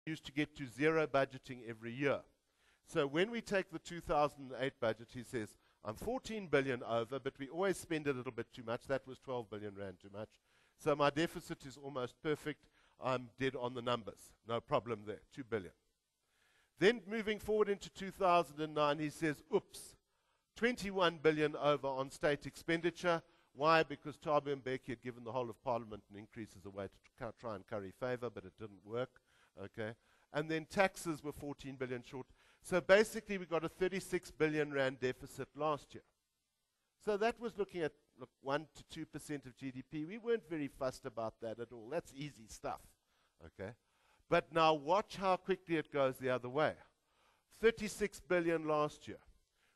used to get to zero budgeting every year. So when we take the 2008 budget, he says, I'm 14 billion over, but we always spend a little bit too much. That was 12 billion rand too much. So my deficit is almost perfect. I'm dead on the numbers. No problem there, 2 billion. Then moving forward into 2009, he says, oops, 21 billion over on state expenditure. Why? Because Thabo Mbeki had given the whole of Parliament an increase as a way to try and curry favor, but it didn't work. Okay. And then taxes were 14 billion short. So basically we got a 36 billion rand deficit last year. So that was looking at 1 to 2% of GDP. We weren't very fussed about that at all. That's easy stuff. Okay. But now watch how quickly it goes the other way. 36 billion last year.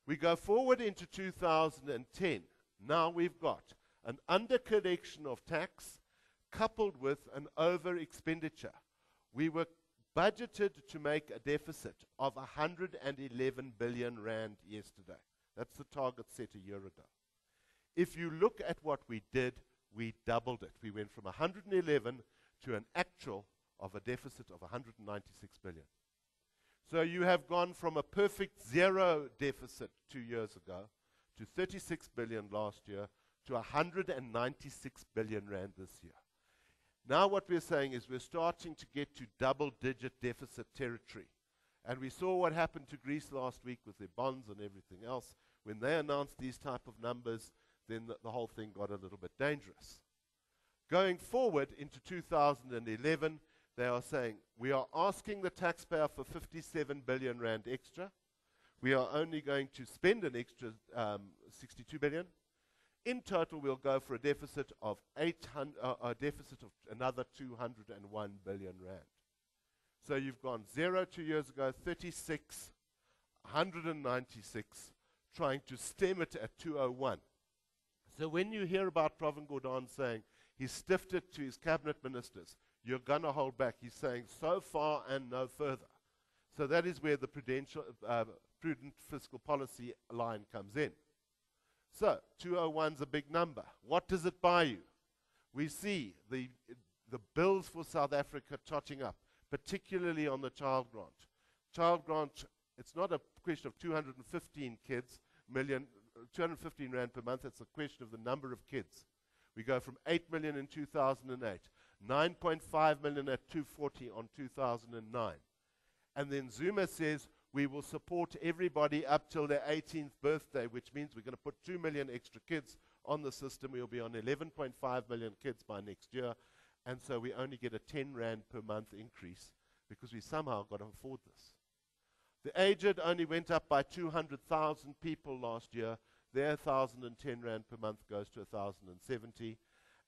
We go forward into 2010. Now we've got an undercollection of tax coupled with an over expenditure. We were budgeted to make a deficit of 111 billion rand yesterday. That's the target set a year ago. If you look at what we did, we doubled it. We went from 111 to an actual of a deficit of 196 billion. So you have gone from a perfect zero deficit 2 years ago to 36 billion last year to 196 billion rand this year. Now what we're saying is we're starting to get to double-digit deficit territory. And we saw what happened to Greece last week with their bonds and everything else. When they announced these type of numbers, then the whole thing got a little bit dangerous. Going forward into 2011, they are saying, we are asking the taxpayer for 57 billion rand extra. We are only going to spend an extra 62 billion. In total, we'll go for a deficit of another 201 billion rand. So you've gone 0 2 years ago, 36, 196, trying to stem it at 201. So when you hear about Prof Gordhan saying he stiffed it to his cabinet ministers, you're going to hold back. He's saying so far and no further. So that is where the prudent fiscal policy line comes in. So 201's a big number. What does it buy you? We see the bills for South Africa totting up, particularly on the child grant. Child grant, it's not a question of 215 rand per month. It's a question of the number of kids. We go from 8 million in 2008, 9.5 million at 240 on 2009. And then Zuma says, we will support everybody up till their 18th birthday, which means we're going to put 2 million extra kids on the system. We'll be on 11.5 million kids by next year. And so we only get a 10 rand per month increase because we somehow got to afford this. The aged only went up by 200,000 people last year. Their 1,010 rand per month goes to 1,070.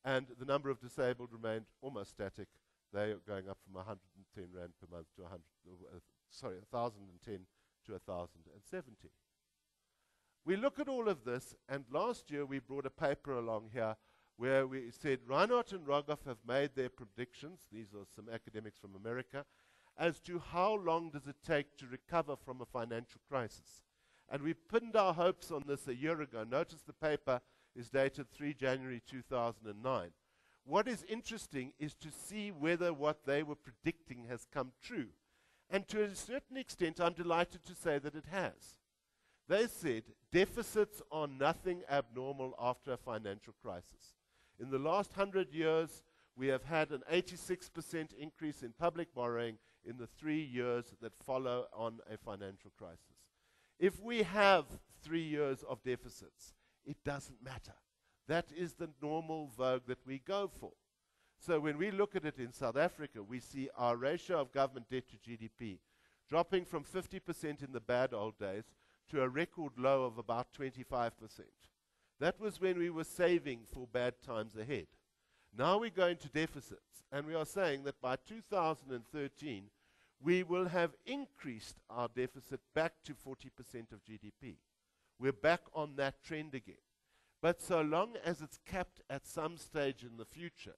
And the number of disabled remained almost static. They are going up from 110 rand per month to 1,010 to 1,070. We look at all of this, and last year we brought a paper along here where we said Reinhardt and Rogoff have made their predictions, these are some academics from America, as to how long does it take to recover from a financial crisis. And we pinned our hopes on this a year ago. Notice the paper is dated 3 January 2009. What is interesting is to see whether what they were predicting has come true. And to a certain extent, I'm delighted to say that it has. They said deficits are nothing abnormal after a financial crisis. In the last 100 years, we have had an 86% increase in public borrowing in the 3 years that follow on a financial crisis. If we have 3 years of deficits, it doesn't matter. That is the normal vogue that we go for. So when we look at it in South Africa, we see our ratio of government debt to GDP dropping from 50% in the bad old days to a record low of about 25%. That was when we were saving for bad times ahead. Now we go into deficits, and we are saying that by 2013, we will have increased our deficit back to 40% of GDP. We're back on that trend again. But so long as it's capped at some stage in the future,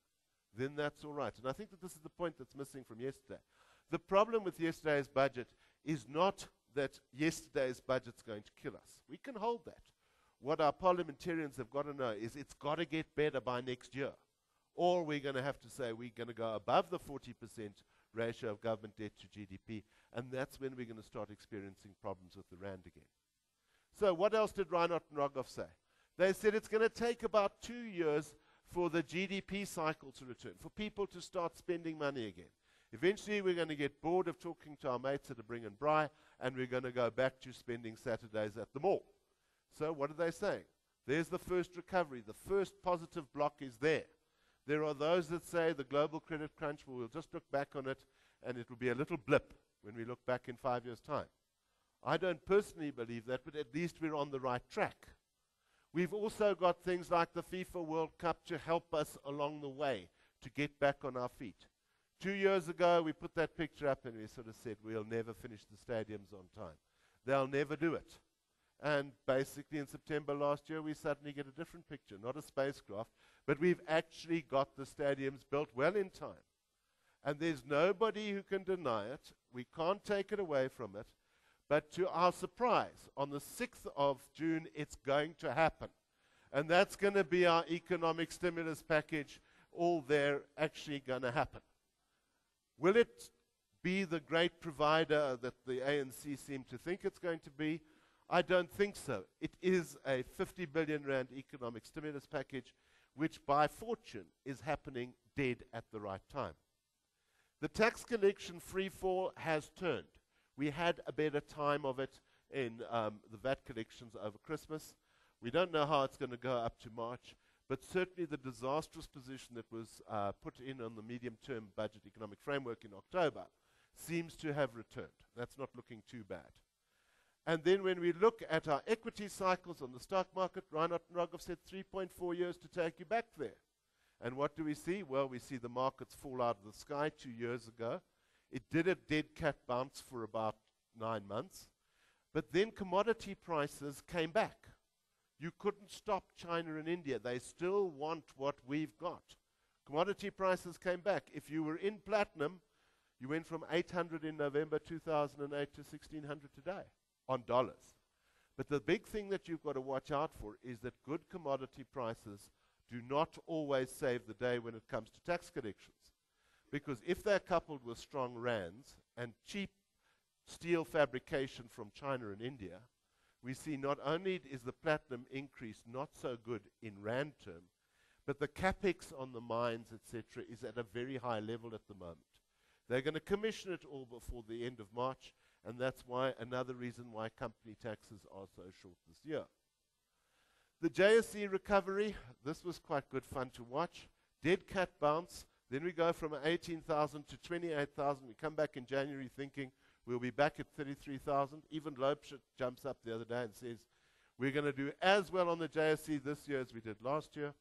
then that's all right. And I think that this is the point that's missing from yesterday. The problem with yesterday's budget is not that yesterday's budget's going to kill us. We can hold that. What our parliamentarians have got to know is it's got to get better by next year. Or we're going to have to say we're going to go above the 40% ratio of government debt to GDP, and that's when we're going to start experiencing problems with the rand again. So what else did Reinhardt and Rogoff say? They said it's going to take about 2 years for the GDP cycle to return, for people to start spending money again. Eventually, we're going to get bored of talking to our mates at a Bring and Bry, and we're going to go back to spending Saturdays at the mall. So what are they saying? There's the first recovery. The first positive block is there. There are those that say the global credit crunch, we'll just look back on it, and it will be a little blip when we look back in 5 years' time. I don't personally believe that, but at least we're on the right track. We've also got things like the FIFA World Cup to help us along the way to get back on our feet. 2 years ago, we put that picture up and we sort of said, we'll never finish the stadiums on time. They'll never do it. And basically in September last year, we suddenly get a different picture, not a spacecraft, but we've actually got the stadiums built well in time. And there's nobody who can deny it. We can't take it away from it. But to our surprise, on the 6th of June, it's going to happen. And that's going to be our economic stimulus package, all there actually going to happen. Will it be the great provider that the ANC seem to think it's going to be? I don't think so. It is a 50 billion rand economic stimulus package, which by fortune is happening dead at the right time. The tax collection freefall has turned. We had a better time of it in the VAT collections over Christmas. We don't know how it's going to go up to March, but certainly the disastrous position that was put in on the medium-term budget economic framework in October seems to have returned. That's not looking too bad. And then when we look at our equity cycles on the stock market, Reinhardt and Rogoff said 3.4 years to take you back there. And what do we see? Well, we see the markets fall out of the sky 2 years ago. It did a dead cat bounce for about 9 months. But then commodity prices came back. You couldn't stop China and India. They still want what we've got. Commodity prices came back. If you were in platinum, you went from 800 in November 2008 to 1600 today on dollars. But the big thing that you've got to watch out for is that good commodity prices do not always save the day when it comes to tax collections. Because if they're coupled with strong rands and cheap steel fabrication from China and India, we see not only is the platinum increase not so good in rand term, but the capex on the mines, etc., is at a very high level at the moment. They're going to commission it all before the end of March, and that's why another reason why company taxes are so short this year. The JSE recovery, this was quite good fun to watch. Dead cat bounce. Then we go from 18,000 to 28,000. We come back in January thinking we'll be back at 33,000. Even Loebschit jumps up the other day and says, we're going to do as well on the JSE this year as we did last year.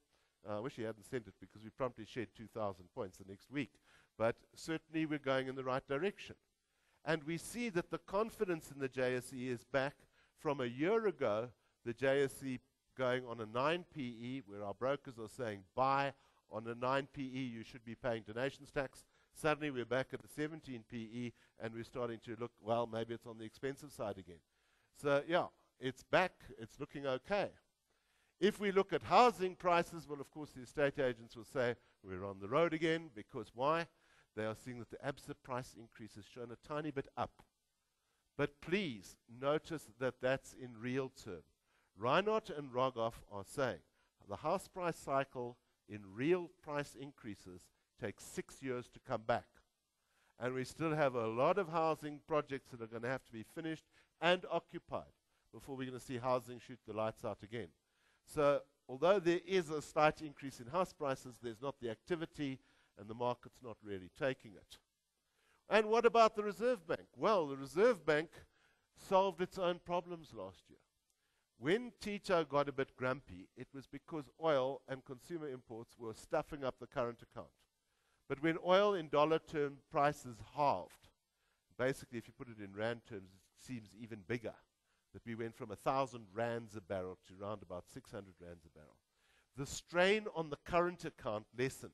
I wish he hadn't sent it because we promptly shed 2,000 points the next week. But certainly we're going in the right direction. And we see that the confidence in the JSE is back from a year ago, the JSE going on a 9 PE, where our brokers are saying buy. On a 9 PE, you should be paying donations tax. Suddenly, we're back at the 17 PE, and we're starting to look, well, maybe it's on the expensive side again. So, yeah, it's back. It's looking okay. If we look at housing prices, well, of course, the estate agents will say we're on the road again, because why? They are seeing that the absolute price increase has shown a tiny bit up. But please notice that that's in real term. Reinhardt and Rogoff are saying the house price cycle in real price increases takes 6 years to come back. And we still have a lot of housing projects that are going to have to be finished and occupied before we're going to see housing shoot the lights out again. So although there is a slight increase in house prices, there's not the activity and the market's not really taking it. And what about the Reserve Bank? Well, the Reserve Bank solved its own problems last year. When Tito got a bit grumpy, it was because oil and consumer imports were stuffing up the current account. But when oil in dollar term prices halved, basically if you put it in rand terms, it seems even bigger, that we went from 1,000 rands a barrel to around about 600 rands a barrel. The strain on the current account lessened.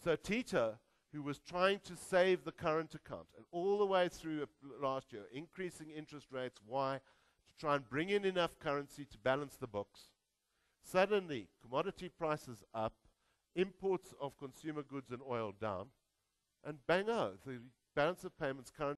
So Tito, who was trying to save the current account, and all the way through last year, increasing interest rates, why? To try and bring in enough currency to balance the books. Suddenly, commodity prices up, imports of consumer goods and oil down. and bang, oh, the balance of payments currently